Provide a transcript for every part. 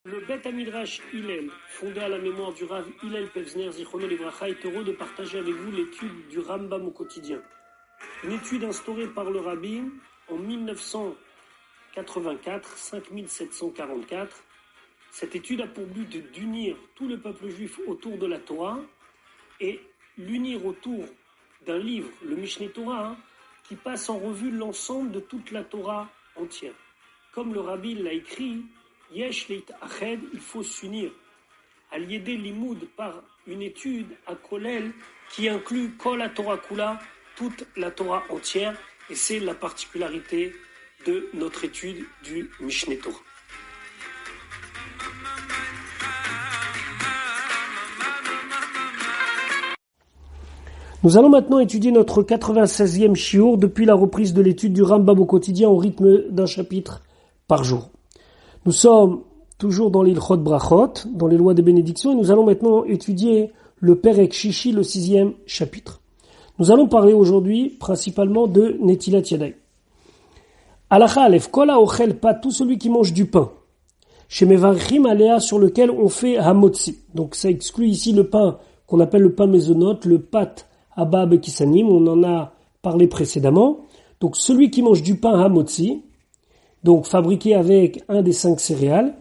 Le Bet Midrash Hillel, fondé à la mémoire du Rav Hillel Pevzner Zichrono Livracha, est heureux de partager avec vous l'étude du Rambam au quotidien. Une étude instaurée par le Rabbi en 1984, 5744. Cette étude a pour but d'unir tout le peuple juif autour de la Torah et l'unir autour d'un livre, le Mishneh Torah, qui passe en revue l'ensemble de toute la Torah entière. Comme le Rabbi l'a écrit, Yesh leit ached, il faut s'unir. Al-Yedé Limoud par une étude à Kolel qui inclut Kol la Torah Kula, toute la Torah entière, et c'est la particularité de notre étude du Mishneh Torah. Nous allons maintenant étudier notre 96e shiur depuis la reprise de l'étude du Rambam au quotidien au rythme d'un chapitre par jour. Nous sommes toujours dans l'Ilchot Brachot, dans les lois des bénédictions, et nous allons maintenant étudier le Perek Shishi, le 6e chapitre. Nous allons parler aujourd'hui principalement de Netilat Yadayim. Halacha Aleph, Kol ha'ochel pat, tout celui qui mange du pain, chez Mevarchim Alea, sur lequel on fait Hamotzi. Donc ça exclut ici le pain qu'on appelle le pain mésonote, le pat Abba Bekisanim, on en a parlé précédemment. Donc celui qui mange du pain Hamotzi, donc fabriqué avec un des 5 céréales,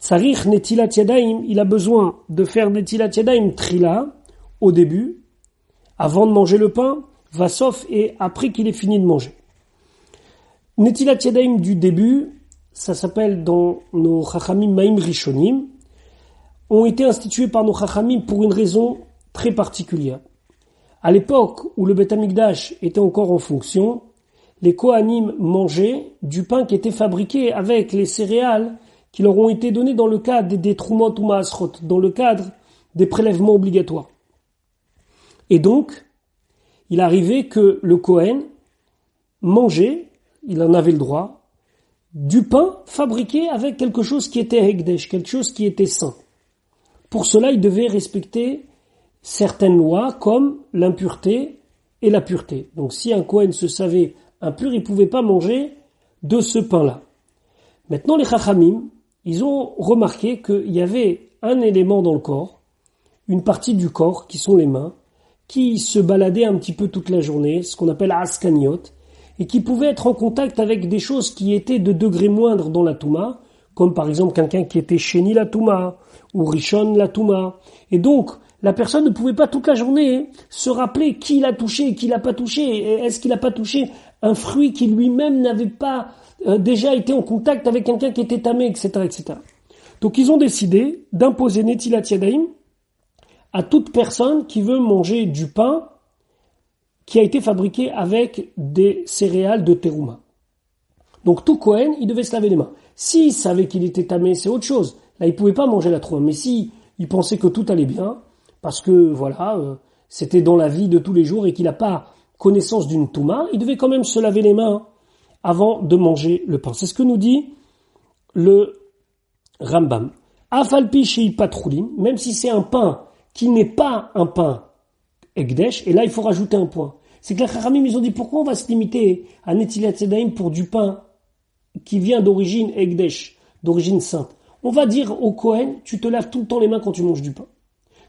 Tsarich Netilat Yadayim, il a besoin de faire Netilat Yadayim Trila, au début, avant de manger le pain, Vasof, et après qu'il ait fini de manger. Netilat Yadayim du début, ça s'appelle dans nos Chachamim Maim Rishonim, ont été institués par nos Chachamim pour une raison très particulière. À l'époque où le Beth Amikdash était encore en fonction, les Kohanim mangeaient du pain qui était fabriqué avec les céréales qui leur ont été données dans le cadre des Trumot ou Maasrot, dans le cadre des prélèvements obligatoires. Et donc, il arrivait que le Kohen mangeait, il en avait le droit, du pain fabriqué avec quelque chose qui était Hekdesh, quelque chose qui était saint. Pour cela, il devait respecter certaines lois comme l'impureté et la pureté. Donc si un Kohen se savait impur, il ne pouvait pas manger de ce pain-là. Maintenant, les Chachamim, ils ont remarqué qu'il y avait un élément dans le corps, une partie du corps, qui sont les mains, qui se baladait un petit peu toute la journée, ce qu'on appelle askaniot, et qui pouvait être en contact avec des choses qui étaient de degré moindre dans la Touma, comme par exemple quelqu'un qui était Sheni la Touma, ou Rishon la Touma. Et donc, la personne ne pouvait pas toute la journée se rappeler qui l'a touché et qui l'a pas touché. Est-ce qu'il n'a pas touché un fruit qui lui-même n'avait pas déjà été en contact avec quelqu'un qui était tamé, etc., etc. Donc ils ont décidé d'imposer Netilat Yadayim à toute personne qui veut manger du pain qui a été fabriqué avec des céréales de terouma. Donc tout Kohen, il devait se laver les mains. S'il savait qu'il était tamé, c'est autre chose. Là, il pouvait pas manger la trouma. Mais si il pensait que tout allait bien, parce que voilà, c'était dans la vie de tous les jours et qu'il n'a pas connaissance d'une touma, il devait quand même se laver les mains avant de manger le pain. C'est ce que nous dit le Rambam. Afalpi shei patroulin, même si c'est un pain qui n'est pas un pain Ekdesh, et là il faut rajouter un point. C'est que les Chachamim, ils ont dit pourquoi on va se limiter à Netilat Yadayim pour du pain qui vient d'origine Ekdesh, d'origine sainte. On va dire au Kohen, tu te laves tout le temps les mains quand tu manges du pain.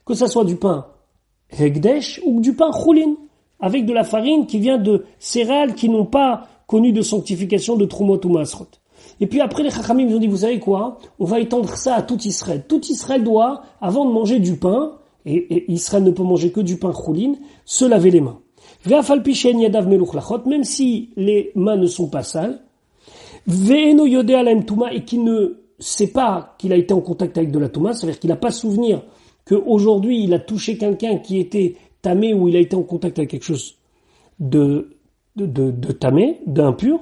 Que ça soit du pain Hekdesh ou du pain Choulin, avec de la farine qui vient de céréales qui n'ont pas connu de sanctification de Trumot ou Maasrot. Et puis après les Chachamim, ils ont dit, vous savez quoi? On va étendre ça à tout Israël. Tout Israël doit, avant de manger du pain, et Israël ne peut manger que du pain Choulin, se laver les mains. Même si les mains ne sont pas sales, et qui ne sait pas qu'il a été en contact avec de la touma, c'est-à-dire qu'il n'a pas souvenir qu'aujourd'hui il a touché quelqu'un qui était tamé ou il a été en contact avec quelque chose de tamé, d'impur,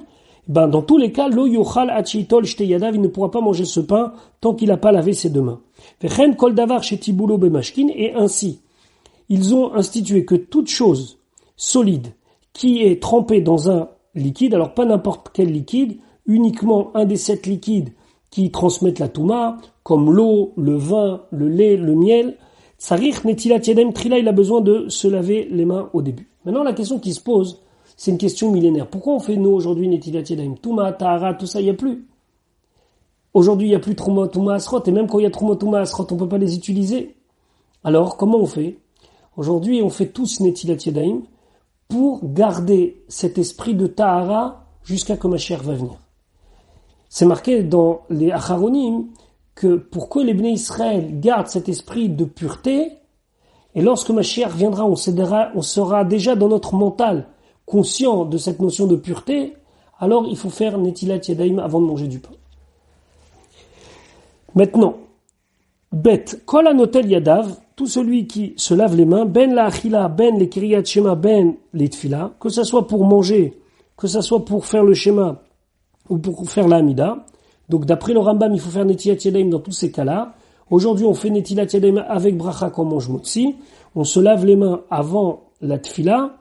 ben dans tous les cas, lo yochal achitol shte yadav, il ne pourra pas manger ce pain tant qu'il n'a pas lavé ses deux mains. Vechen kol davar shetibulo bemashkin, et ainsi, ils ont institué que toute chose solide qui est trempée dans un liquide, alors pas n'importe quel liquide, uniquement un des 7 liquides qui transmettent la touma, comme l'eau, le vin, le lait, le miel, Tsarich Netilat Yadayim Trila, il a besoin de se laver les mains au début. Maintenant, la question qui se pose, c'est une question millénaire. Pourquoi on fait nous aujourd'hui Netilat Yadayim? Touma, Tahara, tout ça, il n'y a plus. aujourd'hui il n'y a plus Trouma Touma Asrot, et même quand il y a Trouma Touma Asrot, on ne peut pas les utiliser. Alors, comment on fait? Aujourd'hui, on fait tous Netilat Yadayim pour garder cet esprit de Tahara jusqu'à que Mashiach va venir. C'est marqué dans les Acharonim que pour que les Bnei Israël gardent cet esprit de pureté, et lorsque Mashiach viendra, on sera déjà dans notre mental conscient de cette notion de pureté, alors il faut faire Netilat Yadayim avant de manger du pain. Maintenant, Bet, Kol Anotel Yadav, tout celui qui se lave les mains, Ben la Achila, Ben les Kriyat Shema, Ben les Tfila, que ça soit pour manger, que ça soit pour faire le Shema, ou pour faire la Hamida. Donc d'après le Rambam, il faut faire Netilat Yadayim dans tous ces cas-là. Aujourd'hui, on fait Netilat Yadayim avec Bracha quand on mange Motzi. On se lave les mains avant la Tfila,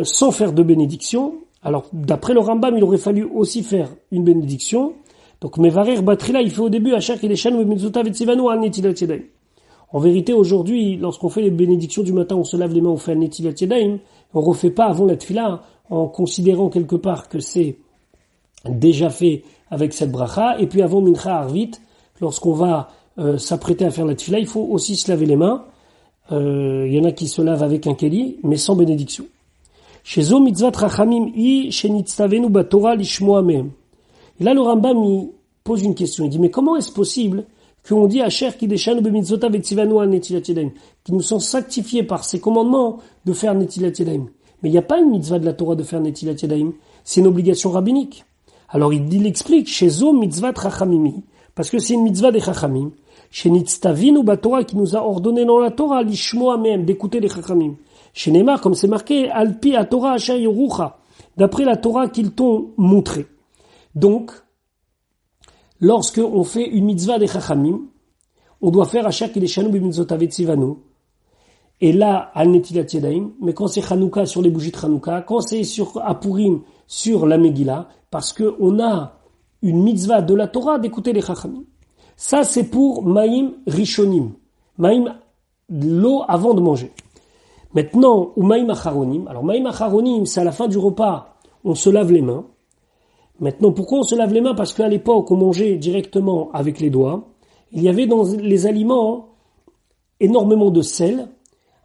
sans faire de bénédiction. Alors d'après le Rambam, il aurait fallu aussi faire une bénédiction. Donc Mevarer Batrila, il fait au début Achar Kedeshan ou Mitzvotav et Tzivanu al Netilat Yadayim. En vérité, aujourd'hui, lorsqu'on fait les bénédictions du matin, on se lave les mains, on fait un Netilat Yadayim. On refait pas avant la Tfila, en considérant quelque part que c'est déjà fait avec cette bracha, et puis avant Mincha Arvit, lorsqu'on va s'apprêter à faire la tefila, il faut aussi se laver les mains. Il y en a qui se lavent avec un keli, mais sans bénédiction. Chez Zo mitzvat rachamim i shenitzavenu batora lishmoa mehem. Et là, le Rambam il pose une question. Il dit, mais comment est-ce possible qu'on dit à Cher Kideshanu b'mitzvotav et tzivanu al netilat yadayim, qui nous sont sanctifiés par ces commandements de faire netilat yadayim. Mais il n'y a pas une mitzvah de la Torah de faire netilat yadayim. C'est une obligation rabbinique. Alors il explique, chez Zo mitzvat rachamimi, parce que c'est une mitzvah des chachamim, chez Nitztavinu Batora qui nous a ordonné dans la Torah, l'ishmoa même, d'écouter les chachamim. Chez Neymar, comme c'est marqué, alpi a Torah asher yorucha, d'après la Torah qu'ils t'ont montré. Donc, lorsque on fait une mitzvah des chachamim, on doit faire asher kileshanu b'mitzvotav tzivanu. Et là, al netilat yadayim, mais quand c'est Hanouka, sur les bougies de Hanouka, quand c'est sur Apurim, sur la Megillah, parce que on a une mitzvah de la Torah d'écouter les chachamim. Ça, c'est pour Maïm Rishonim. Maïm, l'eau avant de manger. Maintenant, ou Maïm Acharonim. Alors, Maïm Acharonim, c'est à la fin du repas, on se lave les mains. Maintenant, pourquoi on se lave les mains? Parce qu'à l'époque, on mangeait directement avec les doigts. Il y avait dans les aliments énormément de sel.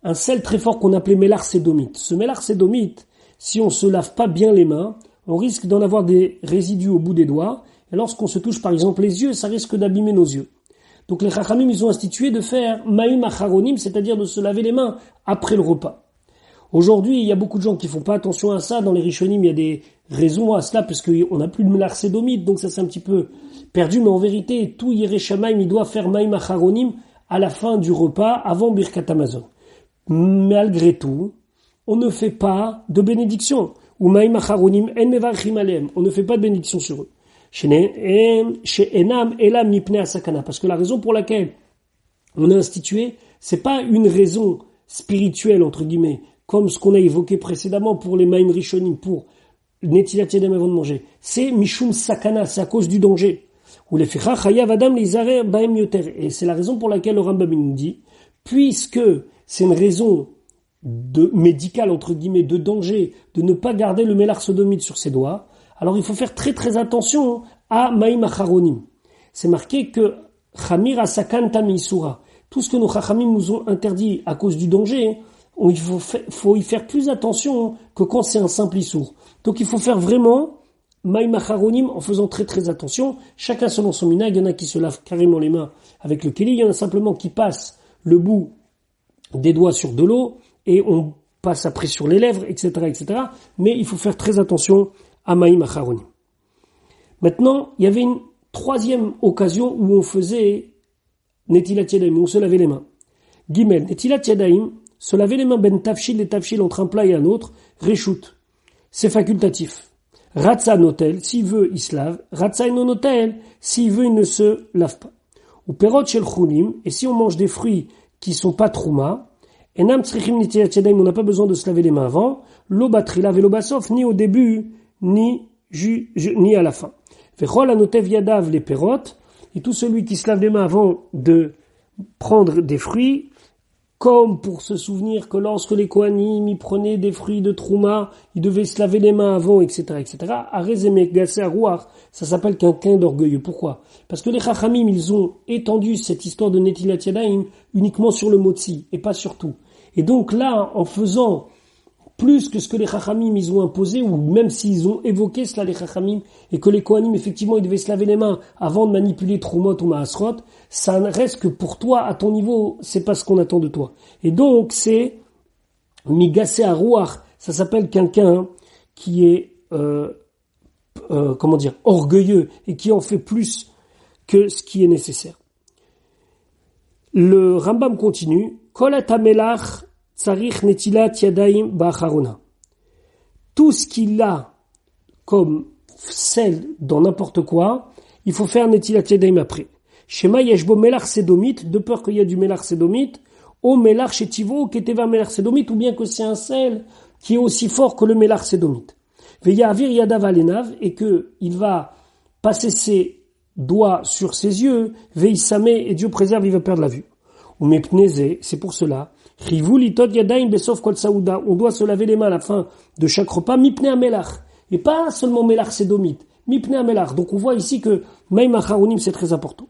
Un sel très fort qu'on appelait mélar sédomite. Ce mélar sédomite, si on se lave pas bien les mains, on risque d'en avoir des résidus au bout des doigts. Et lorsqu'on se touche par exemple les yeux, ça risque d'abîmer nos yeux. Donc les chachamim, ils ont institué de faire maïm acharonim, c'est-à-dire de se laver les mains après le repas. Aujourd'hui, il y a beaucoup de gens qui font pas attention à ça. Dans les rishonim, il y a des raisons à cela, parce qu'on n'a plus de mélar sédomite, donc ça c'est un petit peu perdu. Mais en vérité, tout Yireh Shamayim, il doit faire maïm acharonim à la fin du repas, avant Birkat Hamazon. Malgré tout, on ne fait pas de bénédiction. Ou maïm acharonim en mevarchim aleim. On ne fait pas de bénédiction sur eux. Chez Enam Elam Mipnei Asakana. Parce que la raison pour laquelle on a institué, c'est pas une raison spirituelle, entre guillemets, comme ce qu'on a évoqué précédemment pour les maïm rishonim, pour netilat yadayim avant de manger. C'est Mishum Sakana, c'est à cause du danger. Ou les Ficha Chayav Adam Lizarer Baem Yoter. Et c'est la raison pour laquelle le Rambam nous dit, puisque c'est une raison médicale, entre guillemets, de danger, de ne pas garder le mélar sodomite sur ses doigts, alors il faut faire très très attention à Maïm Acharonim. C'est marqué que Chamir Asakan Tamisura. Tout ce que nos Chachamim nous ont interdit à cause du danger, il faut y faire plus attention que quand c'est un simple issour. Donc il faut faire vraiment Maïm Acharonim en faisant très très attention. Chacun selon son minag. Il y en a qui se lavent carrément les mains avec le keli. Il y en a simplement qui passent le bout des doigts sur de l'eau et on passe après sur les lèvres, etc., etc. Mais il faut faire très attention à Maïm Acharonim. Maintenant, il y avait une troisième occasion où on faisait Netilat Yadayim, où on se lavait les mains. Gimel, Netilat Yadayim, se laver les mains ben tafshil et tafshil entre un plat et un autre, reshoot. C'est facultatif. Ratza notel, s'il veut, il se lave. Ratza non notel, s'il veut, il ne se lave pas. Ou perot shel chunim, et si on mange des fruits qui sont pas trouma, enam tzrichim netilat yadayim, on n'a pas besoin de se laver les mains avant, lo batrila velo basof, ni au début, ni à la fin. Vechol anotev yadav les perot, et tout celui qui se lave les mains avant de prendre des fruits, comme pour se souvenir que lorsque les Kohanim y prenaient des fruits de Trouma, ils devaient se laver les mains avant, etc., etc. Arezeme Gassé Arouar, ça s'appelle quelqu'un d'orgueilleux. Pourquoi? Parce que les Chachamim, ils ont étendu cette histoire de Netilat Yadayim uniquement sur le motzi, et pas sur tout. Et donc là, en faisant plus que ce que les Chachamim ils ont imposé, ou même s'ils ont évoqué cela les Chachamim, et que les Kohanim effectivement ils devaient se laver les mains avant de manipuler Trumot ou Maasrot, ça ne reste que pour toi, à ton niveau, c'est pas ce qu'on attend de toi. Et donc c'est Migassé Arouach, ça s'appelle quelqu'un qui est orgueilleux et qui en fait plus que ce qui est nécessaire. Le Rambam continue, Kol atamelach tsarich netilat yadayim ba'acharona. Tout ce qu'il a comme sel dans n'importe quoi, il faut faire netilat yadayim après. Shema yeshbo melach sédomite, de peur qu'il y a du melach sédomite, ou melach shetivo, keteva melach sédomite, ou bien que c'est un sel qui est aussi fort que le melach sédomite. Veyavir yadav alenav, et que il va passer ses doigts sur ses yeux, veisame, et Dieu préserve, il va perdre la vue. Ou mepneze, c'est pour cela, chivou litot yadayim besof kol saouda, on doit se laver les mains à la fin de chaque repas, mipne amelach, et pas seulement melach sédomite, mipne amelach. Donc on voit ici que maïm acharonim c'est très important.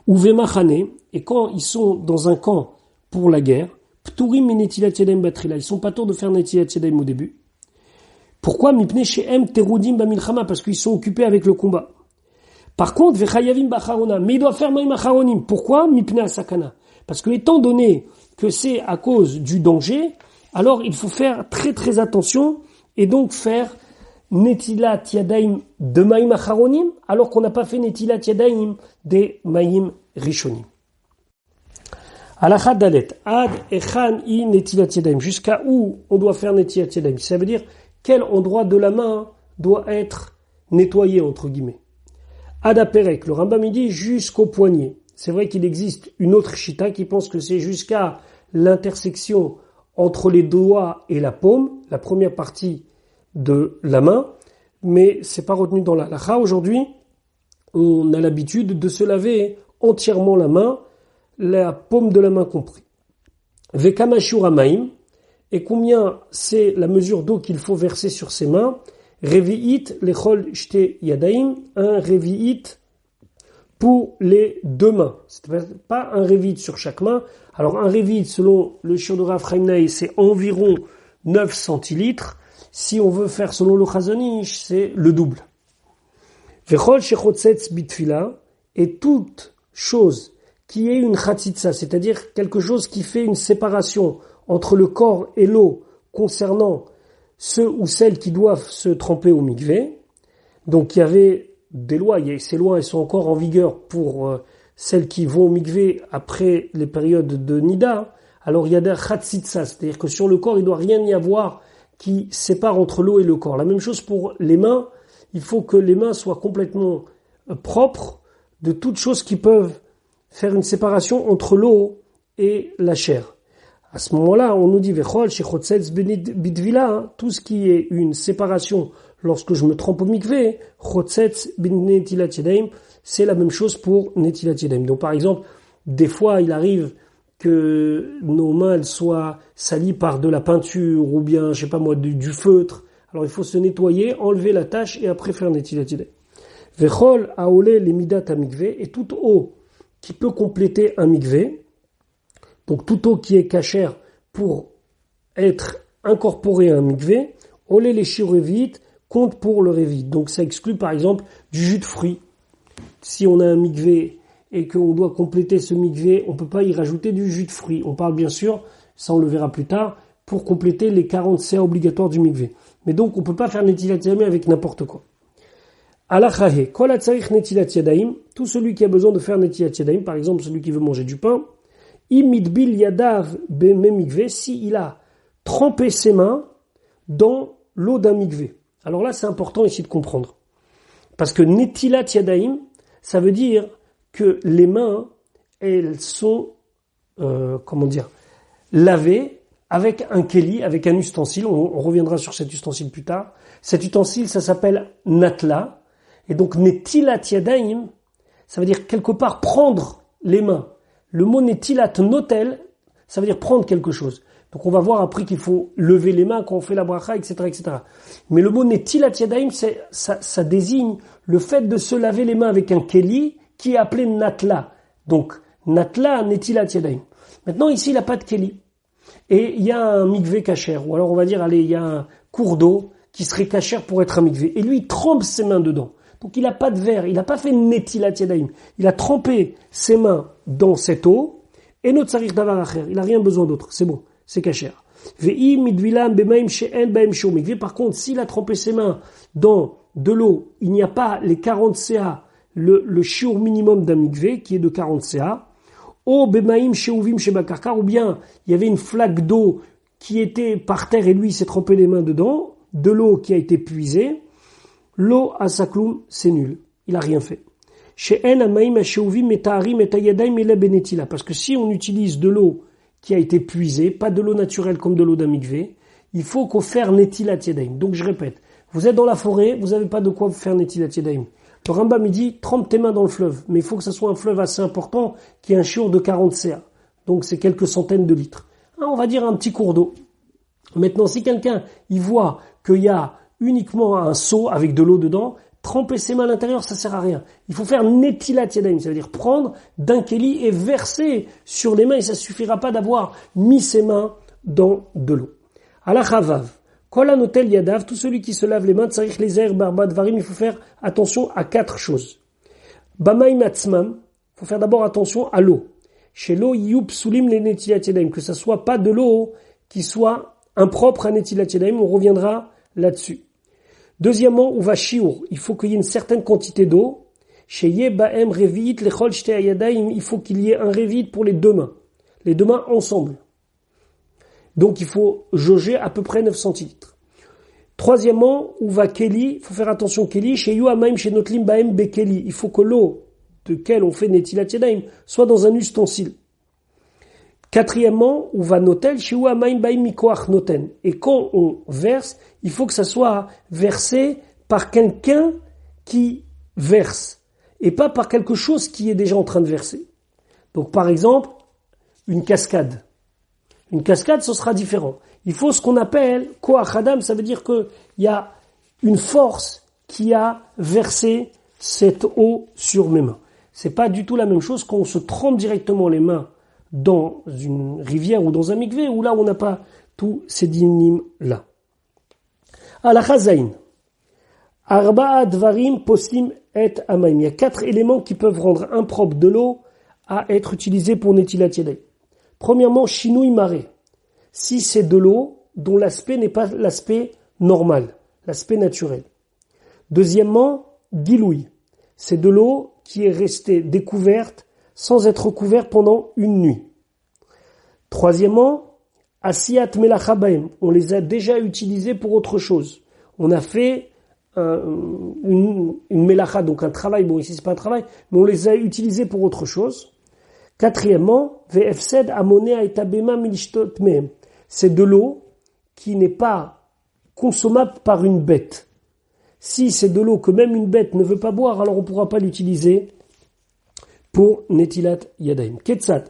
Ou vemachane, et quand ils sont dans un camp pour la guerre, pturim netilat yadayim batrila, ils sont pas tort de faire netilat yadayim au début. Pourquoi mipne she'em terudim bamilchama, parce qu'ils sont occupés avec le combat. Par contre, vechayavim bacharona, mais il doit faire maïm acharonim. Pourquoi? Mipne asakana. Parce que étant donné que c'est à cause du danger, alors il faut faire très très attention et donc faire netilat yadayim de maïm acharonim, alors qu'on n'a pas fait netilat yadayim des maïm rishonim. Alachat dalet, ad echan i netilat yadayim, jusqu'à où on doit faire netilat yadayim. Ça veut dire quel endroit de la main doit être nettoyé, entre guillemets. Ad aperek, le Rambam dit jusqu'au poignet. C'est vrai qu'il existe une autre chita qui pense que c'est jusqu'à l'intersection entre les doigts et la paume, la première partie de la main, mais c'est pas retenu dans la halakha. Aujourd'hui, on a l'habitude de se laver entièrement la main, la paume de la main compris. Vekamashur amaim, et combien c'est la mesure d'eau qu'il faut verser sur ses mains? Revi'it lechol shte yadaim, un revi'it pour les deux mains. C'est pas un revi'it sur chaque main. Alors un revi'it selon le shiur de Rav Chaim Naeh, c'est environ 9 centilitres. Si on veut faire selon le Chazon Ish, c'est le double. Vechol shechotzetz bitfila, et toute chose qui est une chatzitza, c'est-à-dire quelque chose qui fait une séparation entre le corps et l'eau concernant ceux ou celles qui doivent se tremper au mikvé. Donc il y avait des lois, ces lois elles sont encore en vigueur pour celles qui vont au mikvé après les périodes de nida. Alors il y a des chatzitza, c'est-à-dire que sur le corps il ne doit rien y avoir qui sépare entre l'eau et le corps. La même chose pour les mains, il faut que les mains soient complètement propres de toutes choses qui peuvent faire une séparation entre l'eau et la chair. À ce moment-là, on nous dit Vechol, Shechotzetz Bidvila, tout ce qui est une séparation lorsque je me trempe au mikvé, Chotzetz Netilat Yadayim, c'est la même chose pour Netilat Yadayim. Donc par exemple, des fois il arrive que nos mains elles soient salies par de la peinture ou bien, je sais pas moi, du feutre. Alors il faut se nettoyer, enlever la tache et après faire Netilat Yadayim. Vechol Aole Lemidat Amikvé, et toute eau qui peut compléter un mikvé. Donc toute eau qui est cachère pour être incorporée à un mikvé, olé les shirevites compte pour le révite. Donc ça exclut par exemple du jus de fruits. Si on a un mikvé et qu'on doit compléter ce mikvé, on peut pas y rajouter du jus de fruits. On parle bien sûr, ça on le verra plus tard, pour compléter les 40 CA obligatoires du mikvé. Mais donc on peut pas faire netilat yadayim avec n'importe quoi. Alachahe, kol hatzarich netilat yadayim, tout celui qui a besoin de faire netilat yadayim, par exemple celui qui veut manger du pain, imidbil yadav bememikvé, si il a trempé ses mains dans l'eau d'un mikvé. Alors là, c'est important ici de comprendre. Parce que netilat yadayim, ça veut dire que les mains, elles sont, lavées avec un keli, avec un ustensile. On reviendra sur cet ustensile plus tard. Cet ustensile, ça s'appelle natla. Et donc, netilat yadayim, ça veut dire quelque part prendre les mains. Le mot netilat notel, Ça veut dire prendre quelque chose. Donc on va voir après qu'il faut lever les mains quand on fait la bracha, etc., etc. Mais le mot netilat yadayim, ça désigne le fait de se laver les mains avec un keli qui est appelé natla. Donc natla netilat yadayim. Maintenant ici il n'a pas de keli. Et il y a un mikvé kasher, ou alors on va dire, allez, il y a un cours d'eau qui serait kasher pour être un mikvé. Et lui il trempe ses mains dedans. Donc il n'a pas de verre, il n'a pas fait netilat yadayim. Il a trempé ses mains dans cette eau, et notre sarich davar acher, il n'a rien besoin d'autre, c'est bon. C'est kasher. Par contre, s'il a trempé ses mains dans de l'eau, il n'y a pas les 40 CA, le shiur minimum d'un mikvé, qui est de 40 CA, ou bien il y avait une flaque d'eau qui était par terre et lui il s'est trempé les mains dedans, de l'eau qui a été puisée, l'eau à sakloum, c'est nul. Il a rien fait. Parce que si on utilise de l'eau qui a été puisée, pas de l'eau naturelle comme de l'eau d'un mikvé, il faut qu'on fasse netilat yadayim. Donc je répète, vous êtes dans la forêt, vous n'avez pas de quoi faire netilat yadayim. Le Rambam me dit, trempe tes mains dans le fleuve, mais il faut que ce soit un fleuve assez important qui ait un shiur de 40 CA. Donc c'est quelques centaines de litres. On va dire un petit cours d'eau. Maintenant, si quelqu'un il voit qu'il y a uniquement un seau avec de l'eau dedans, tremper ses mains à l'intérieur, ça sert à rien. Il faut faire netilat yadayim, ça veut dire prendre d'un keli et verser sur les mains, et ça suffira pas d'avoir mis ses mains dans de l'eau. À la chavav, kol hanotel yadav, tout celui qui se lave les mains, tsarich lezer barba dvarim, il faut faire attention à 4 choses. Bamaim atzmam, il faut faire d'abord attention à l'eau. Chez l'eau, yub sulim le netilat yadayim, que ça soit pas de l'eau qui soit impropre à netilat yadayim, on reviendra là-dessus. Deuxièmement, ou va shiur, il faut qu'il y ait une certaine quantité d'eau. Chez Yebaem Revit, Lechol Shte Ayadayim, il faut qu'il y ait un Revit pour les deux mains ensemble. Donc il faut jauger à peu près 9 centilitres. Troisièmement, ou va Keli, il faut faire attention Keli, chez Yuamaim, chez Notlim Baem Bekeli, il faut que l'eau de quelle on fait Netilat Yadayim soit dans un ustensile. Quatrièmement, ou va notel, chez Uamaim Baim Mikoach Noten. Et quand on verse, il faut que ça soit versé par quelqu'un qui verse. Et pas par quelque chose qui est déjà en train de verser. Donc par exemple, une cascade. Une cascade, ce sera différent. Il faut ce qu'on appelle Koach Adam, ça veut dire qu'il y a une force qui a versé cette eau sur mes mains. C'est pas du tout la même chose quand on se trempe directement les mains dans une rivière ou dans un mikvé, où là on n'a pas tous ces dinim-là. Halacha zayin. Arba'a dvarim poslim et amaim. Il y a 4 éléments qui peuvent rendre impropre de l'eau à être utilisée pour netilat yadayim. Premièrement, shinui maré. Si c'est de l'eau dont l'aspect n'est pas l'aspect normal, l'aspect naturel. Deuxièmement, giloui. C'est de l'eau qui est restée découverte sans être couverte pendant une nuit. Troisièmement, asiyat melachabaim. On les a déjà utilisés pour autre chose. On a fait une melacha, donc un travail. Bon, ici c'est pas un travail, mais on les a utilisés pour autre chose. Quatrièmement, ve'efsed amonea et abema milishtot mehem. C'est de l'eau qui n'est pas consommable par une bête. Si c'est de l'eau que même une bête ne veut pas boire, alors on ne pourra pas l'utiliser pour netilat yadayim. Ketzat.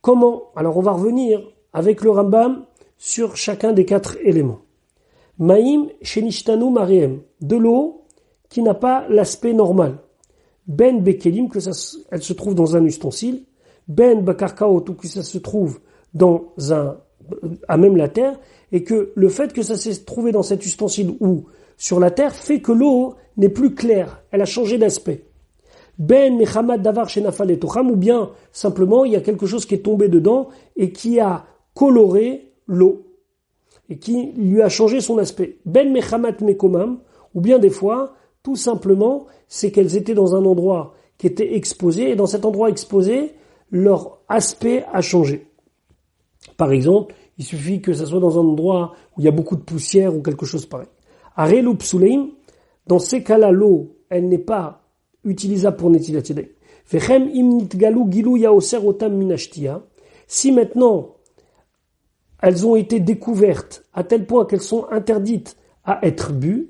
Comment? Alors on va revenir avec le Rambam sur chacun des 4 éléments. Maïm shenishtanu mariem. De l'eau qui n'a pas l'aspect normal. Ben bekelim, que elle se trouve dans un ustensile. Ben bakarkaot, ou que ça se trouve à même la terre. Et que le fait que ça s'est trouvé dans cet ustensile ou sur la terre fait que l'eau n'est plus claire. Elle a changé d'aspect. Ben mechamad davar shenafal etocham, ou bien simplement il y a quelque chose qui est tombé dedans et qui a coloré l'eau et qui lui a changé son aspect. Ben mechamat mekomam, ou bien des fois tout simplement c'est qu'elles étaient dans un endroit qui était exposé et dans cet endroit exposé leur aspect a changé. Par exemple, il suffit que ça soit dans un endroit où il y a beaucoup de poussière ou quelque chose pareil. Arelu psuleim, dans ces cas-là l'eau elle n'est pas utilisable pour netilat yadayim. Vechem im nitgalu gilu yaoser otam minashtia. Si maintenant elles ont été découvertes à tel point qu'elles sont interdites à être bues,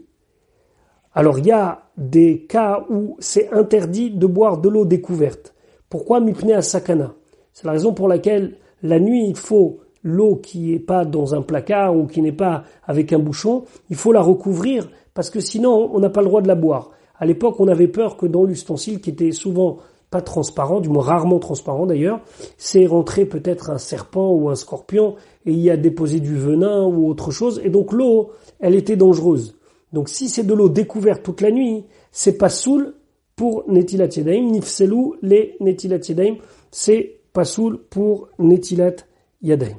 alors il y a des cas où c'est interdit de boire de l'eau découverte. Pourquoi mipnei asakana? C'est la raison pour laquelle la nuit, il faut l'eau qui est pas dans un placard ou qui n'est pas avec un bouchon, il faut la recouvrir parce que sinon on n'a pas le droit de la boire. À l'époque, on avait peur que dans l'ustensile qui était souvent pas transparent, du moins rarement transparent d'ailleurs, c'est rentré peut-être un serpent ou un scorpion et y a déposé du venin ou autre chose et donc l'eau, elle était dangereuse. Donc si c'est de l'eau découverte toute la nuit, c'est pas soul pour Netilat Yadayim, nifselou les Netilat Yadayim, c'est pas soul pour Netilat Yadayim.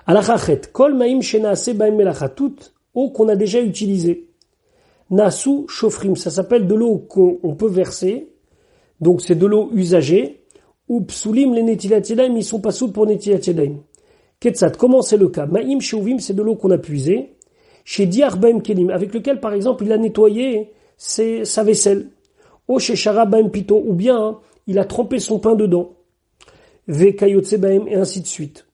Alachachet, kol maim shenaase baim melacha, toute eau qu'on a déjà utilisée. Nasu shofrim, ça s'appelle de l'eau qu'on peut verser, donc c'est de l'eau usagée, ou psulim les Netilat Yadayim, ils sont pas soul pour Netilat Yadayim. Ketzat, comment c'est le cas? Maim sheuvim, c'est de l'eau qu'on a puisée, chez Diar baim kelim, avec lequel par exemple il a nettoyé sa vaisselle. O chez Shara baim pito, ou bien il a trempé son pain dedans. Ve kayotse baim, et ainsi de suite.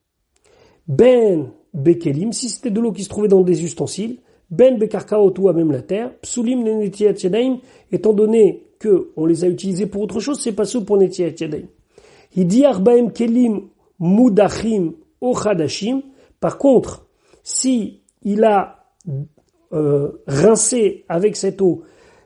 Ben bekelim, si c'était de l'eau qui se trouvait dans des ustensiles, ben bekarkaot ou à même la terre, psulim le netilat yadayim, étant donné que on les a utilisés pour autre chose, c'est pas sous pour netilat yadayim. Hidiar baim kelim mudachim o chadashim. Par contre, si il a rincé avec cette eau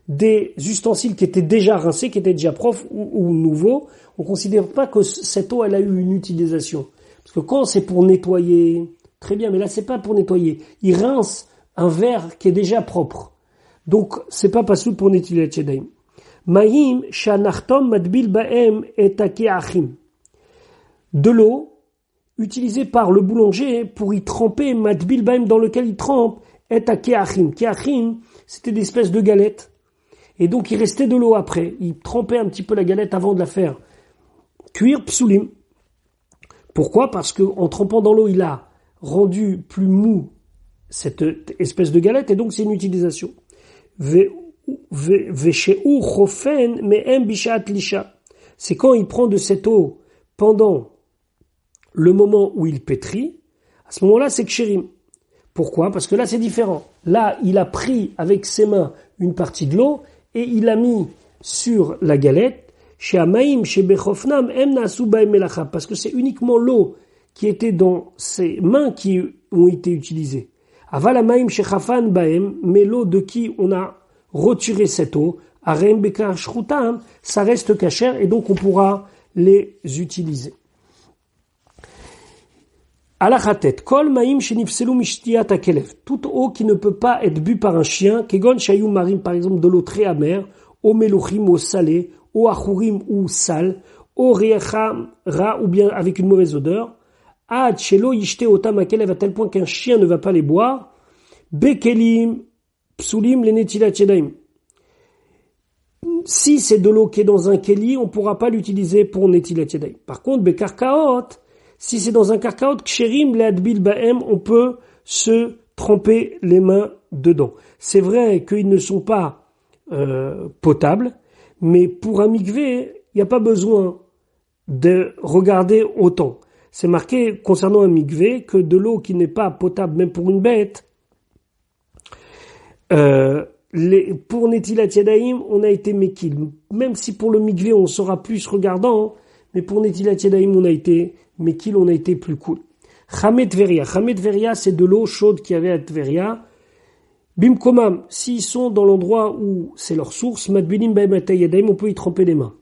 des ustensiles qui étaient déjà rincés, qui étaient déjà propres ou nouveaux, on considère pas que cette eau elle a eu une utilisation. Parce que quand c'est pour nettoyer, très bien, mais là c'est pas pour nettoyer. Il rince un verre qui est déjà propre. Donc c'est pas pasoul pour Netilat Yadayim. Maïm shanachtom madbil baem et takeachim. De l'eau utilisée par le boulanger pour y tremper madbil baem dans lequel il trempe et takeachim. Keachim, c'était des espèces de galettes. Et donc il restait de l'eau après. Il trempait un petit peu la galette avant de la faire cuire psulim. Pourquoi? Parce que en trempant dans l'eau, il a rendu plus mou cette espèce de galette et donc c'est une utilisation. C'est quand il prend de cette eau pendant le moment où il pétrit, à ce moment-là c'est kshérim. Pourquoi? Parce que là c'est différent. Là il a pris avec ses mains une partie de l'eau et il l'a mis sur la galette. Chez Amaim, chez Bechofnam, parce que c'est uniquement l'eau qui était dans ses mains qui ont été utilisées. Aval Amaim chez Chafan Baem, mais l'eau de qui on a retiré cette eau, Arem Bekar Shrutam, ça reste cachère et donc on pourra les utiliser. Alachatet, Kol Maim chez Nifselu Mishtiat Akelev, toute eau qui ne peut pas être bue par un chien, Kegon Shayou Marim, par exemple de l'eau très amère, au Meluchim, au salé, au achurim ou sale, au riacham ra ou bien avec une mauvaise odeur, ad shelo yishte otam akelev à tel point qu'un chien ne va pas les boire, bekelim psulim le netilat yadayim. Si c'est de l'eau qui est dans un keli, on pourra pas l'utiliser pour netilat yadayim. Par contre, bekarkaot, si c'est dans un karkaot ksherim le adbil baem, on peut se tremper les mains dedans. C'est vrai qu'ils ne sont pas potables, mais pour un mikvé, il n'y a pas besoin de regarder autant. C'est marqué concernant un mikvé que de l'eau qui n'est pas potable, même pour une bête, pour Netilat Yadayim, on a été mekil. Même si pour le mikvé, on sera plus regardant, mais pour Netilat Yadayim, on a été mekil, on a été plus cool. Chamet Veria. Chamet Veria, c'est de l'eau chaude qu'il y avait à Tveria. Bimkomam, s'ils sont dans l'endroit où c'est leur source, madbilim ba'imatay yadayim, on peut y tremper les mains.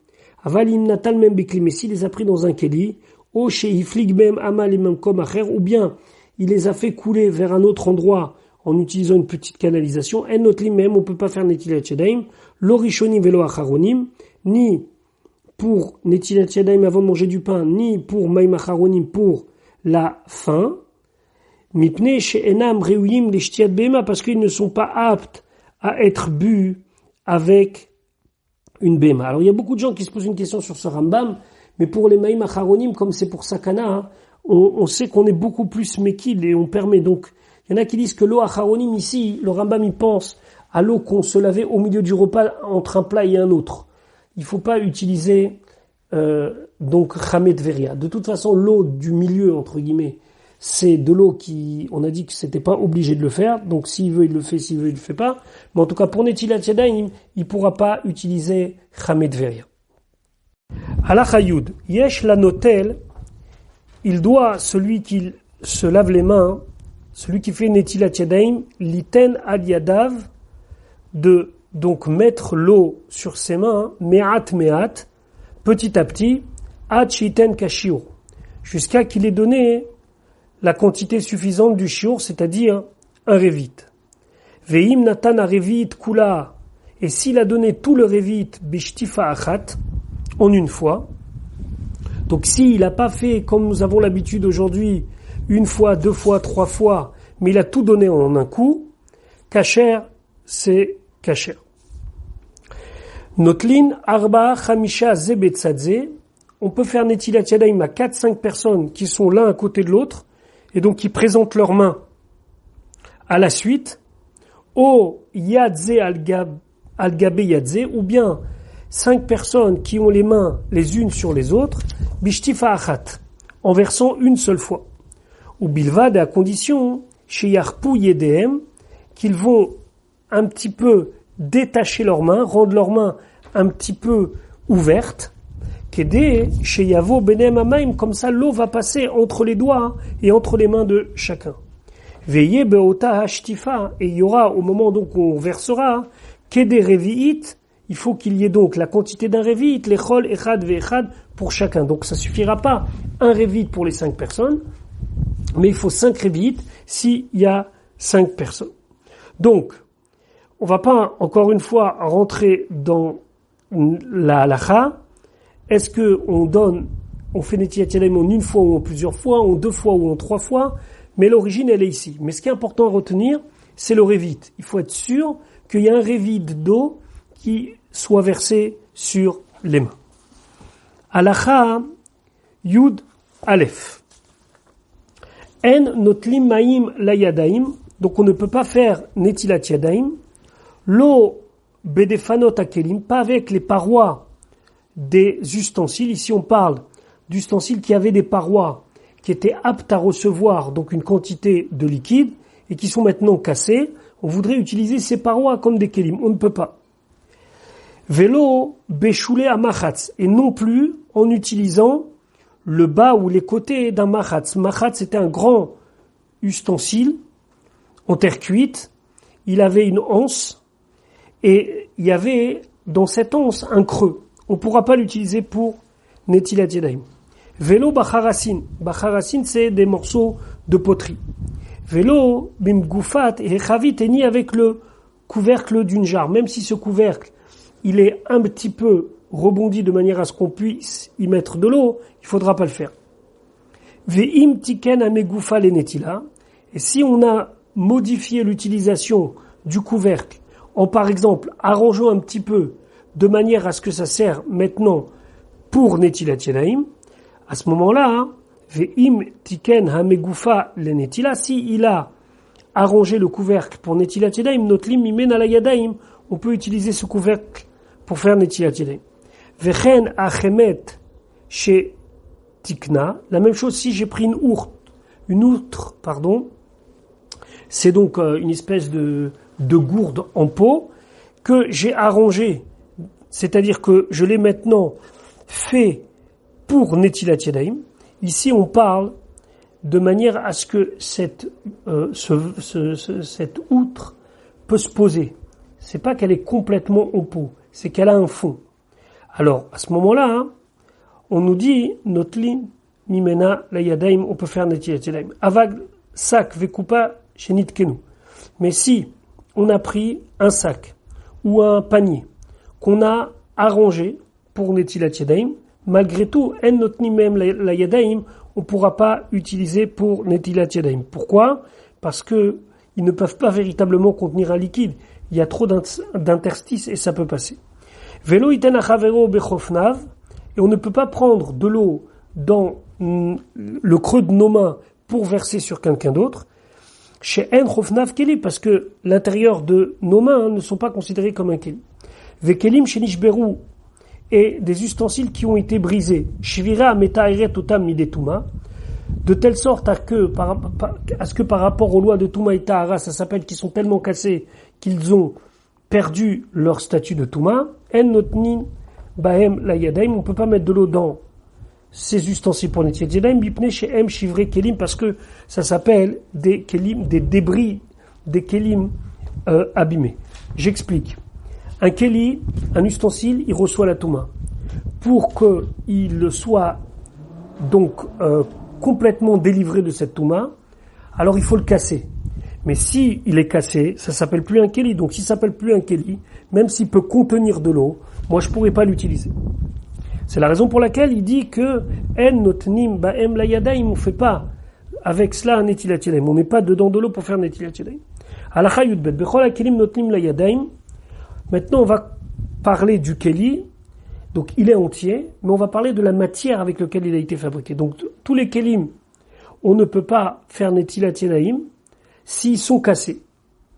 Avalim natal mem bikli, mais s'il les a pris dans un keli, o sheiflig mem amal imam kom acher, ou bien il les a fait couler vers un autre endroit en utilisant une petite canalisation, en notlim même, on peut pas faire netilat yadayim, l'orishonim velo acharonim, ni pour netilat yadayim avant de manger du pain, ni pour maim acharonim pour la faim. Mipne chez Enam Reuyim les Shtiat Bema, parce qu'ils ne sont pas aptes à être bu avec une Bema. Alors il y a beaucoup de gens qui se posent une question sur ce Rambam, mais pour les Maïm Acharonim, comme c'est pour Sakana, hein, on sait qu'on est beaucoup plus Mekil et on permet. Donc il y en a qui disent que l'eau Acharonim ici, le Rambam il pense à l'eau qu'on se lavait au milieu du repas entre un plat et un autre. Il faut pas utiliser donc Chamet Veria. De toute façon, l'eau du milieu entre guillemets, c'est de l'eau qui, on a dit que c'était pas obligé de le faire, donc s'il veut il le fait, s'il veut il le fait pas, mais en tout cas pour Netilat Yadayim, il pourra pas utiliser Chamet Veria. Halakha Yud, Yesh la notel il doit, celui qui se lave les mains, celui qui fait Netilat Yadayim, liten ad yadav, de donc mettre l'eau sur ses mains, me'at, petit à petit, ad shiten kashiur, jusqu'à qu'il ait donné la quantité suffisante du shiur, c'est-à-dire un revit. Ve'im natan revit kula, et s'il a donné tout le revit bishtifa achat, en une fois, donc s'il n'a pas fait comme nous avons l'habitude aujourd'hui, une fois, deux fois, trois fois, mais il a tout donné en un coup, kasher, c'est kasher. Notlin arba chamisha zebetzadze, on peut faire netilat yadayim à 4-5 personnes qui sont l'un à côté de l'autre, et donc qui présentent leurs mains à la suite, o yadze al-gabe yadze, ou bien 5 personnes qui ont les mains les unes sur les autres, bishtifa achat, en versant une seule fois. Ou bilvad, à condition, chez yarpu yedehem, qu'ils vont un petit peu détacher leurs mains, rendre leurs mains un petit peu ouvertes, qu'aider chez yavo benem amaim, comme ça l'eau va passer entre les doigts et entre les mains de chacun. Veillez beota hashtifa, et il y aura au moment donc où on versera, qu'aider revi'it, il faut qu'il y ait donc la quantité d'un revit, l'echol, echad, ve'echad, pour chacun. Donc ça suffira pas un revit pour les 5 personnes, mais il faut 5 revit s'il y a 5 personnes. Donc, on va pas, encore une fois, rentrer dans la halakha. Est-ce que on fait Netilat Yadayim en une fois ou en plusieurs fois, en 2 fois ou en 3 fois, mais l'origine elle est ici. Mais ce qui est important à retenir, c'est le revit. Il faut être sûr qu'il y a un revit d'eau qui soit versé sur les mains. Halakha Yud Aleph. En notlim ma'im la yadaim, donc on ne peut pas faire netilat yadaim. Lo bedefanot akelim, pas avec les parois des ustensiles. Ici on parle d'ustensiles qui avaient des parois qui étaient aptes à recevoir donc une quantité de liquide et qui sont maintenant cassées. On voudrait utiliser ces parois comme des kelim. On ne peut pas. Velo beshule amachatz, et non plus en utilisant le bas ou les côtés d'un machatz. Machatz c'était un grand ustensile en terre cuite. Il avait une anse et il y avait dans cette anse un creux. On ne pourra pas l'utiliser pour netilat yadayim. Velo bacharasin. Bacharasin c'est des morceaux de poterie. Velo bimgufat et chavit, et ni avec le couvercle d'une jarre. Même si ce couvercle il est un petit peu rebondi de manière à ce qu'on puisse y mettre de l'eau, il faudra pas le faire. Ve'im tiken amegufa lenetila, et si on a modifié l'utilisation du couvercle en par exemple arrangeant un petit peu de manière à ce que ça sert maintenant pour netilat yadayim, à ce moment-là, ve'im tiken amegufa lenetila, si il a arrangé le couvercle pour netilat yadayim, notlim imen ala yadayim, on peut utiliser ce couvercle pour faire netilat yadayim. Vechen achemet chez tikna, la même chose si j'ai pris une outre, c'est donc une espèce de gourde en peau que j'ai arrangée, c'est-à-dire que je l'ai maintenant fait pour netilat yadayim. Ici on parle de manière à ce que cette outre peut se poser. C'est pas qu'elle est complètement en peau, c'est qu'elle a un fond. Alors, à ce moment-là, on nous dit, notli, mimena, la yadaim, on peut faire netilat yadayim. Avag, sac, vekupa, shenitkenu. Mais si on a pris un sac ou un panier qu'on a arrangé pour netilat yadayim, malgré tout, en notni même la yadaim, on ne pourra pas utiliser pour netilat yadayim. Pourquoi? Parce que ils ne peuvent pas véritablement contenir un liquide. Il y a trop d'interstices et ça peut passer. Velo iten achavero bechofnav, et on ne peut pas prendre de l'eau dans le creux de nos mains pour verser sur quelqu'un d'autre. Chez en chofnav keli, parce que l'intérieur de nos mains ne sont pas considérés comme un keli. Vekelim shenishberu, et des ustensiles qui ont été brisés. Shvira metaeret otam midetuma, de telle sorte à ce que par rapport aux lois de Touma et Tahara, ça s'appelle qu'ils sont tellement cassés qu'ils ont perdu leur statut de Touma. En notnin bahem la yadaim, on peut pas mettre de l'eau dans ces ustensiles pour Netilat Yadayim, bipne chez M Shivre Kelim, parce que ça s'appelle des kelim, des débris, des kelim abîmés. J'explique. Un keli, un ustensile, il reçoit la touma. Pour qu'il soit donc complètement délivré de cette touma, alors il faut le casser. Mais si il est cassé, ça s'appelle plus un keli. Donc s'il s'appelle plus un keli, même s'il peut contenir de l'eau, moi je pourrais pas l'utiliser. C'est la raison pour laquelle il dit que en notnim ba'em la yadayim, on fait pas avec cela un netilat yadayim. On met pas dedans de l'eau pour faire un netilat yadayim. Halacha yudbet bechol hakelim notnim la yadayim. Maintenant on va parler du keli. Donc il est entier, mais on va parler de la matière avec laquelle il a été fabriqué. Donc tous les kelim, on ne peut pas faire netilat yadayim s'ils sont cassés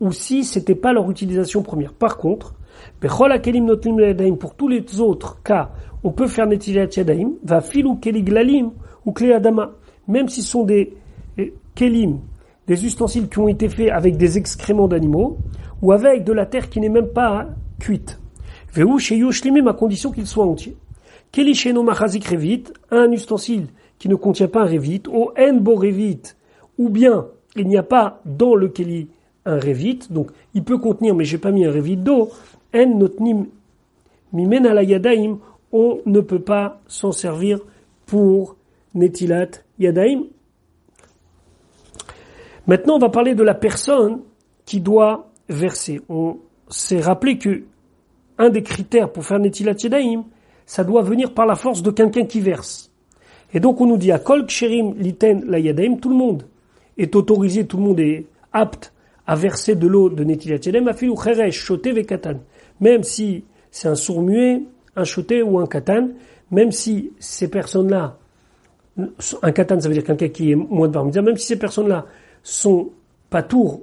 ou si c'était pas leur utilisation première. Par contre, bechol hakelim notnim la yadayim, pour tous les autres cas, on peut faire netilat yadayim, va filou keli glalim ou kli adama, même si ce sont des kelim, des ustensiles qui ont été faits avec des excréments d'animaux ou avec de la terre qui n'est même pas cuite. Vehu sheyush limim, à condition qu'il soit entier. Keli sheno machazik revit, un ustensile qui ne contient pas un revit, ou en bo revit, ou bien il n'y a pas dans le keli un revit, donc il peut contenir, mais j'ai pas mis un revit d'eau. En notnim mimen ala yadaim, on ne peut pas s'en servir pour netilat yadaim. Maintenant, on va parler de la personne qui doit verser. On s'est rappelé que un des critères pour faire netilat yadaim, ça doit venir par la force de quelqu'un qui verse. Et donc on nous dit à kol ksherim liten la yadaim, tout le monde est autorisé, tout le monde est apte à verser de l'eau de netilat yadaim, afilu cheresh shoté ve katan, même si c'est un sourd-muet, un shoté ou un katan, même si ces personnes-là, un katan ça veut dire quelqu'un qui est moins de bar mitzvah, même si ces personnes-là sont patour,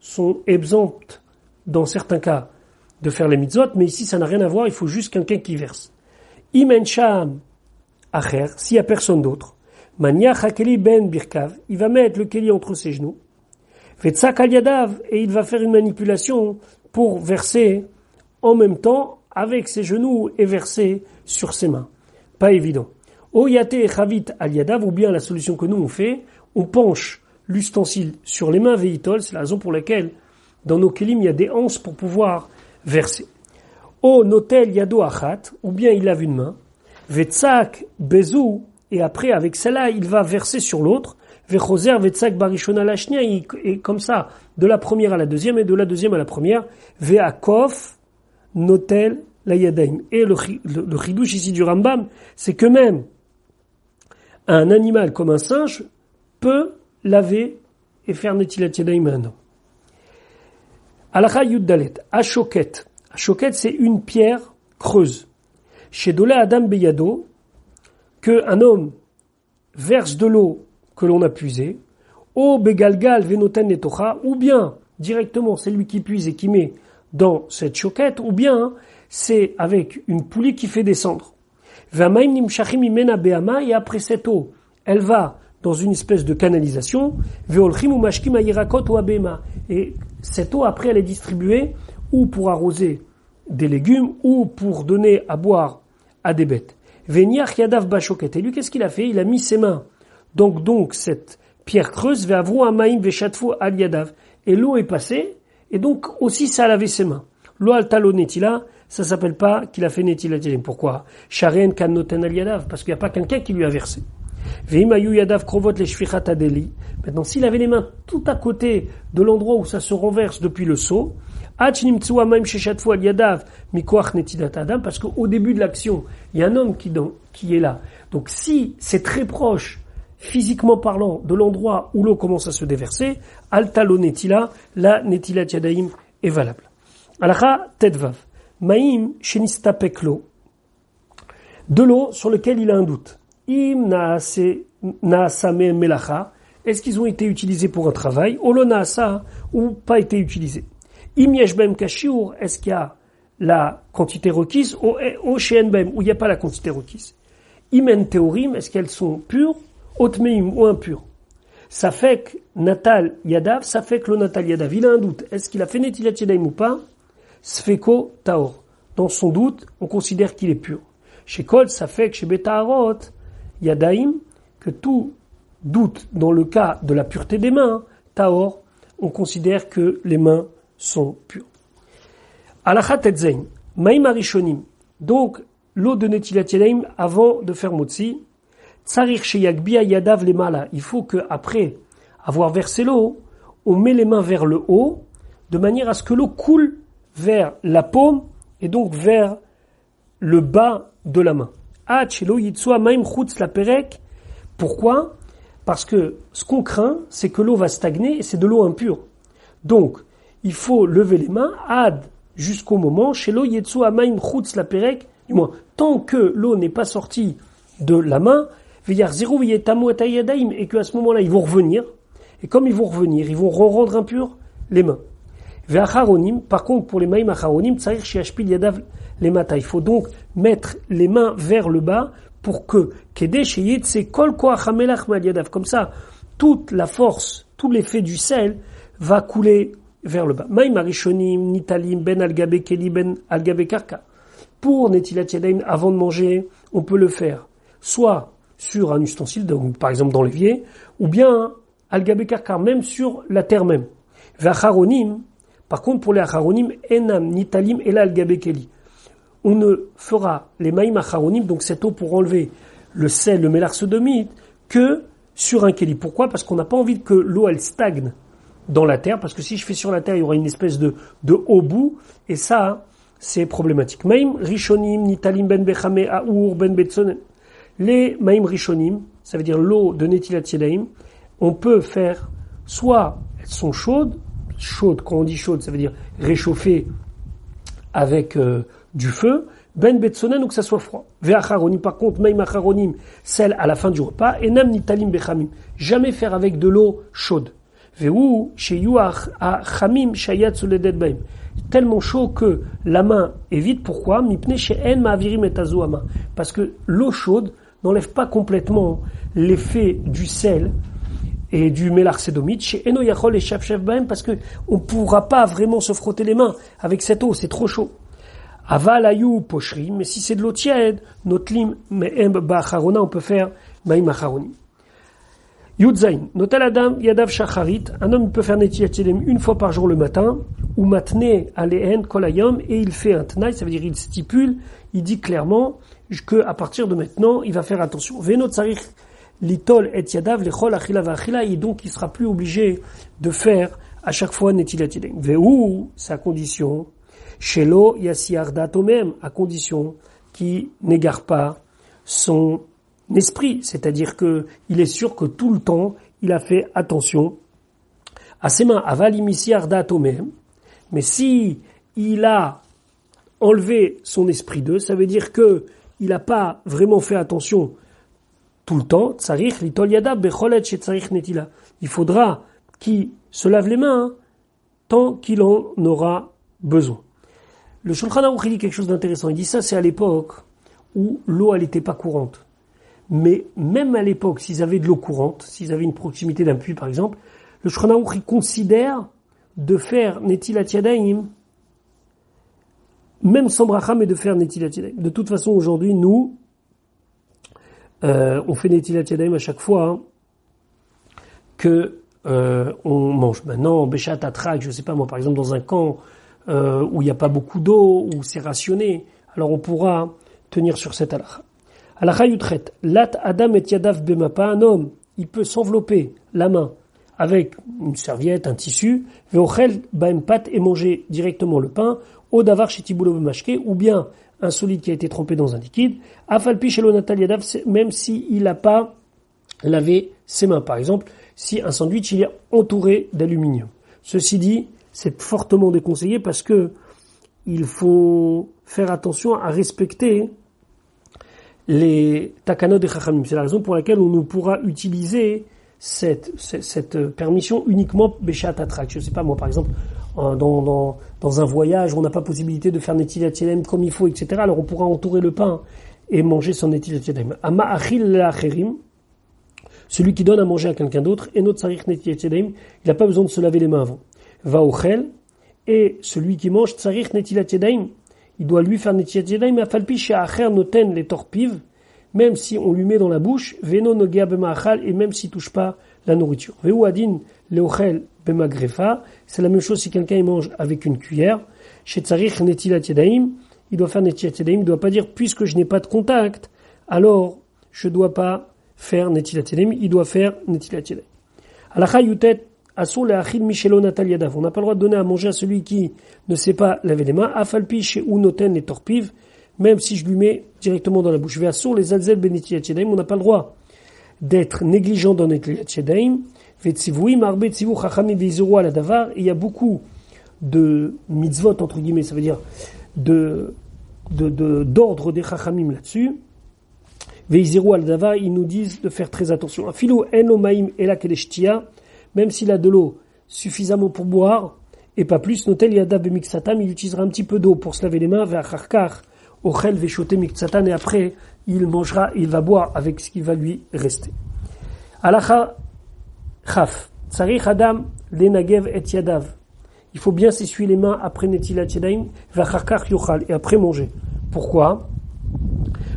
sont exemptes dans certains cas de faire les mitzvot, mais ici ça n'a rien à voir, il faut juste quelqu'un qui verse. Imen sham acher, s'il y a personne d'autre, maniach hakeli ben birkav, il va mettre le keli entre ses genoux, vetsak al yadav, et il va faire une manipulation pour verser en même temps avec ses genoux et verser sur ses mains. Pas évident. O yate chavit al yadav, ou bien la solution que nous on fait, on penche l'ustensile sur les mains veitol, c'est la raison pour laquelle dans nos kelim il y a des anses pour pouvoir verser. O notel yado achat, ou bien il lave une main, vetsak bezou, et après avec celle-là il va verser sur l'autre, vechoser vetsak barishona lashnia, et comme ça de la première à la deuxième et de la deuxième à la première, veakof notel la yadaim. Et le chidouche ici du Rambam, c'est que même un animal comme un singe peut laver et faire netilat yadaim maintenant. Alacha yud dalet, ashoket. Ashoket, c'est une pierre creuse. Chez Dola Adam Beyado, que un homme verse de l'eau que l'on a puisée, au begalgal venoten netocha, ou bien directement c'est lui qui puise et qui met dans cette choquette, ou bien c'est avec une poulie qui fait descendre. Vamaim nimshachim imena beama, et après cette eau, elle va dans une espèce de canalisation, veolchim ou mashkim ayirakot ou abema, et cette eau après elle est distribuée ou pour arroser des légumes ou pour donner à boire à des bêtes. Veniach yadav bashoket, et lui qu'est-ce qu'il a fait? Il a mis ses mains donc cette pierre creuse ve'avru amaim ve'shatfu al yadav, et l'eau est passée et donc aussi ça a lavé ses mains. L'eau al talo netila, ça s'appelle pas qu'il a fait netilat yadayim. Pourquoi? Sharen kan noten al yadav, parce qu'il n'y a pas quelqu'un qui lui a versé. Ve'imayu yadav krovot le shfichat adeli. Maintenant, s'il avait les mains tout à côté de l'endroit où ça se renverse depuis le seau, parce qu'au début de l'action, il y a un homme qui est là. Donc si c'est très proche, physiquement parlant, de l'endroit où l'eau commence à se déverser, altalo netila, la netilat yadayim est valable. Alacha tetvav, maim shenistapeklo, de l'eau sur laquelle il a un doute. Im naasame melacha, est-ce qu'ils ont été utilisés pour un travail, olo naasa, ou pas été utilisés? Im yeshbem kashiur, est-ce qu'il y a la quantité requise, o shenbem, où il n'y a pas la quantité requise? Imen teorim, est-ce qu'elles sont pures, otmeim ou impures? Ça fait que natal yadav, ça fait que le natal yadav, il a un doute, est-ce qu'il a fait netilat yadayim ou pas? Sfeko taor. Dans son doute, on considère qu'il est pur. Chez Kol, ça fait que chez Betaharot, yadaim, que tout doute dans le cas de la pureté des mains, taor, on considère que les mains sont pures. Alachat etzein, maïm arishonim, donc l'eau de netilat yadayim avant de faire motzi, tsarich sheyagbiya yadav lemala, il faut que après avoir versé l'eau, on met les mains vers le haut, de manière à ce que l'eau coule vers la paume et donc vers le bas de la main. Pourquoi ? Parce que ce qu'on craint, c'est que l'eau va stagner et c'est de l'eau impure. Donc, il faut lever les mains ad jusqu'au moment, du moins, tant que l'eau n'est pas sortie de la main, et qu'à ce moment-là, ils vont revenir. Et comme ils vont revenir, ils vont rendre impurs les mains. Par contre, pour les maïm acharonim, il faut donc mettre les mains vers le bas pour que, comme ça, toute la force, tout l'effet du sel va couler vers le bas. Maïm arishonim, nitalim, ben algabe keli, ben algabe karka. Pour netilat yadayim, avant de manger, on peut le faire soit sur un ustensile, donc par exemple dans l'évier, ou bien algabe karka, même sur la terre même. Vacharonim, par contre, pour les acharonim, enam, nitalim, et la algabe keli. On ne fera les maïm acharonim, donc cette eau pour enlever le sel, le mélar sodomite, que sur un keli. Pourquoi ? Parce qu'on n'a pas envie que l'eau, elle stagne dans la terre, parce que si je fais sur la terre, il y aura une espèce de haut bout, et ça, c'est problématique. Maïm rishonim, nitalim, ben bechame, aour, ben betsonen. Les maïm rishonim, ça veut dire l'eau de netilat yadayim, on peut faire, soit elles sont chaudes, quand on dit chaude, ça veut dire réchauffée avec du feu, ben betsonen ou que ça soit froid. Ve'acharonim, par contre, maïm acharonim, celle à la fin du repas, enam nitalim bechamim, jamais faire avec de l'eau chaude. Ve'u sheyuach achamim shayat suledet baim, tellement chaud que la main est vide. Pourquoi ? Mipne she'en ma'avirim et azuama, parce que l'eau chaude n'enlève pas complètement l'effet du sel et du mélar sédomite, chez Eno Yachol et Shafshef Bahem, parce que on pourra pas vraiment se frotter les mains avec cette eau, c'est trop chaud. Aval ayou pochri, mais si c'est de l'eau tiède, notlim me'em ba'acharona, on peut faire ma'im acharonim. Yudzain, notal adam yadav shacharit, un homme peut faire netilat yadayim une fois par jour le matin, ou matne aleen kolayom, et il fait un tnaï, ça veut dire il stipule, il dit clairement que à partir de maintenant, il va faire attention. Veno tsarich litol et yadav lechol achila va'achila, et donc il sera plus obligé de faire à chaque fois netilat yadayim. Ve'u, sa condition, shelo yasiar datomem, à condition qu'il n'égare pas son esprit, c'est-à-dire que il est sûr que tout le temps il a fait attention à ses mains. Aval imisiar datomem, mais si il a enlevé son esprit d'eux, ça veut dire que il n'a pas vraiment fait attention tout le temps. Tsarich litol yadav becholet chez tsarich netila. Il faudra qu'il se lave les mains tant qu'il en aura besoin. Le Shulchan Aruch dit quelque chose d'intéressant. Il dit ça, c'est à l'époque où l'eau elle n'était pas courante. Mais même à l'époque, s'ils avaient de l'eau courante, s'ils avaient une proximité d'un puits par exemple, le Shulchan Aruch considère de faire netilat yadayim même sans bracha, mais de faire netilat yadayim. De toute façon, aujourd'hui, nous, on fait netilat yadayim à chaque fois que on mange. Maintenant, Béchat Atrak, je sais pas moi, par exemple dans un camp où il n'y a pas beaucoup d'eau, où c'est rationné, alors on pourra tenir sur cette halakha. Halakha yutret, lat adam et yadav bemapa, un homme, il peut s'envelopper la main avec une serviette, un tissu, veochel baempat, et manger directement le pain, au davar shetibulo bemashke, ou bien un solide qui a été trempé dans un liquide, afalpi shelo natal yadav, même s'il n'a pas laver ses mains. Par exemple, si un sandwich il est entouré d'aluminium. Ceci dit, c'est fortement déconseillé parce que il faut faire attention à respecter les takanot des chachamim. C'est la raison pour laquelle on ne pourra utiliser cette permission uniquement béchat atrak. Je sais pas moi, par exemple, dans un voyage, on n'a pas possibilité de faire netilat yadayim comme il faut, etc. Alors on pourra entourer le pain et manger son netilat yadayim. Ama achil le'acherim, celui qui donne à manger à quelqu'un d'autre, et notre tsarich netilat yadayim, il n'a pas besoin de se laver les mains avant. Va au chel, et celui qui mange tsarich netilat yadayim, il doit lui faire netilat yadayim, afalpi she'acher noten les torpiv, même si on lui met dans la bouche, veno nogea bema'achal, et même s'il touche pas la nourriture. Veu adin leochel bemagrefa, c'est la même chose si quelqu'un il mange avec une cuillère. Chez tzarich netilat yadayim, il doit faire netilat yadayim, il doit pas dire puisque je n'ai pas de contact, alors je dois pas faire netilat yadayim, il doit faire netilat yadayim. Alacha yutet asur leachid mishelo natal yadav. On n'a pas le droit de donner à manger à celui qui ne sait pas laver les mains. Afalpi chez unoten les torpives, même si je lui mets directement dans la bouche. Ve'asur les alzel benetilat yadayim, on n'a pas le droit d'être négligent dans netilat yadayim. Ve'tzivuim arbe tzivu chachamim ve'izuru ala davar. Il y a beaucoup de mitzvot entre guillemets, ça veut dire d'ordre des chachamim là-dessus. Ve'izuru ala davar, ils nous disent de faire très attention. Afilu eno maim ela kedeshtia, même s'il a de l'eau suffisamment pour boire et pas plus, notel yadav bemiksatam, il utilisera un petit peu d'eau pour se laver les mains. Ve'acharkar ochel ve'shote miksatan, et après il mangera, il va boire avec ce qui va lui rester. Alacha chaf tzarich adam lenagev et yadav. Il faut bien s'essuyer les mains après netilat yadayim, ve'acharkar yochal, et après manger. Pourquoi?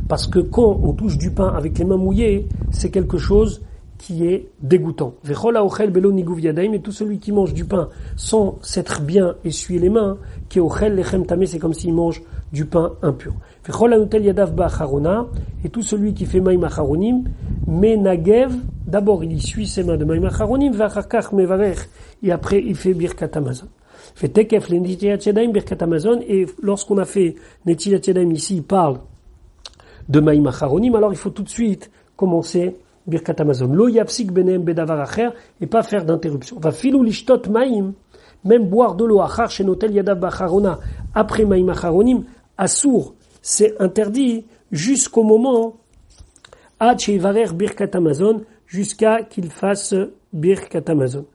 Parce que quand on touche du pain avec les mains mouillées, c'est quelque chose qui est dégoûtant. Vechol haochel belo niguv yadayim, et tout celui qui mange du pain sans s'être bien essuyé les mains, qui ochel lechem tamé, c'est comme s'il mange du pain impur. Vechol hanotel yadav ba'acharona, et tout celui qui fait maïm acharonim, menagev, d'abord il essuie ses mains de maïm acharonim, ve'acharkach mevarech, et après il fait birkat hamazon. Fait tekef le netilat yadayim birkat hamazon, et lorsqu'on a fait netilat yadayim ici, il parle de maïm acharonim, alors il faut tout de suite commencer birkat hamazon. Lo yapsik benem bedavar acher, et pas faire d'interruption. Va filou lishtot maïm, même boire de l'eau achar shenotel yadav ba'acharona, après maïm acharonim, assour, c'est interdit jusqu'au moment ad sheivarer birkat hamazon, jusqu'à qu'il fasse birkat hamazon.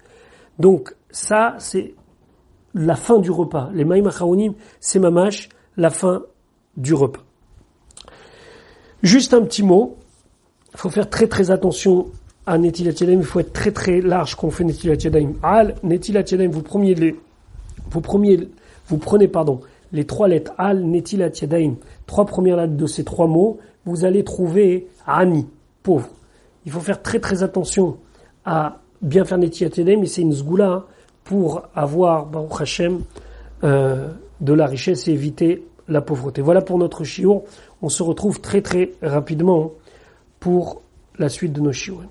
Donc ça c'est la fin du repas. Les maïm acharonim, c'est mamash, la fin du repas. Juste un petit mot, il faut faire très très attention à netilat yadayim, il faut être très très large quand on fait netilat yadayim. Al netilat yadayim, vous prenez les trois lettres al netilat yadayim, trois premières lettres de ces trois mots, vous allez trouver ani, pauvre. Il faut faire très très attention à bien faire netilat yadayim, mais c'est une zgoula pour avoir Baruch Hashem de la richesse et éviter la pauvreté. Voilà pour notre shiur. On se retrouve très très rapidement pour la suite de nos shiurim.